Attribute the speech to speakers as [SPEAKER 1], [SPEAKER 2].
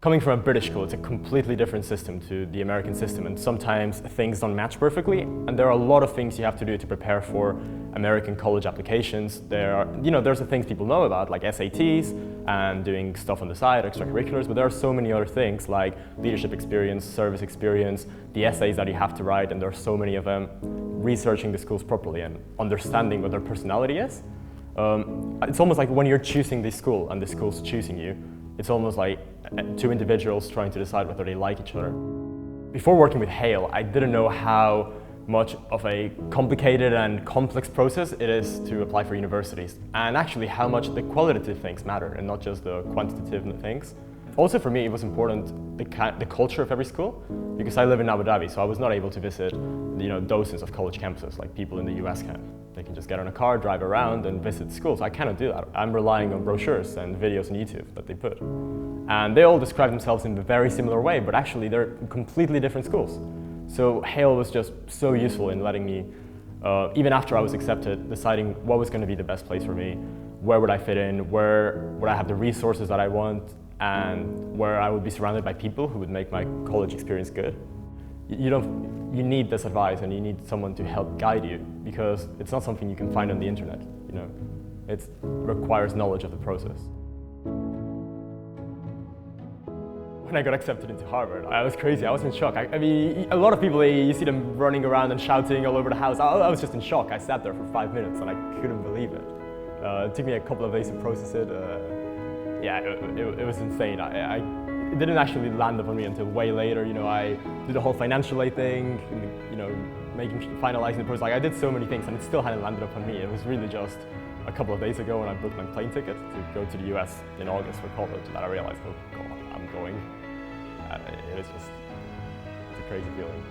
[SPEAKER 1] Coming from a British school, it's a completely different system to the American system, and sometimes things don't match perfectly, and there are a lot of things you have to do to prepare for American college applications. There's the things people know about, like SATs and doing stuff on the side, extracurriculars, but there are so many other things like leadership experience, service experience, the essays that you have to write, and there are so many of them, researching the schools properly and understanding what their personality is. It's almost like when you're choosing the school and the school's choosing you, it's almost like two individuals trying to decide whether they like each other. Before working with Hale, I didn't know how much of a complicated and complex process it is to apply for universities, and actually how much the qualitative things matter and not just the quantitative things. Also for me, it was important the culture of every school, because I live in Abu Dhabi, so I was not able to visit dozens of college campuses like people in the US can. They can just get on a car, drive around and visit schools. I cannot do that. I'm relying on brochures and videos on YouTube that they put. And they all describe themselves in a very similar way, but actually they're completely different schools. So Hale was just so useful in letting me, even after I was accepted, deciding what was going to be the best place for me, where would I fit in, where would I have the resources that I want, and where I would be surrounded by people who would make my college experience good. You need this advice, and you need someone to help guide you, because it's not something you can find on the internet. It requires knowledge of the process. When I got accepted into Harvard, I was crazy. I was in shock. I mean, a lot of people, you see them running around and shouting all over the house. I was just in shock. I sat there for 5 minutes and I couldn't believe it. It took me a couple of days to process it. Yeah, it was insane. It didn't actually land upon me until way later. I did the whole financial aid thing, finalizing the process. I did so many things, and it still hadn't landed upon me. It was really just a couple of days ago when I booked my plane ticket to go to the US in August for college that I realized, oh God, I'm going. It's a crazy feeling.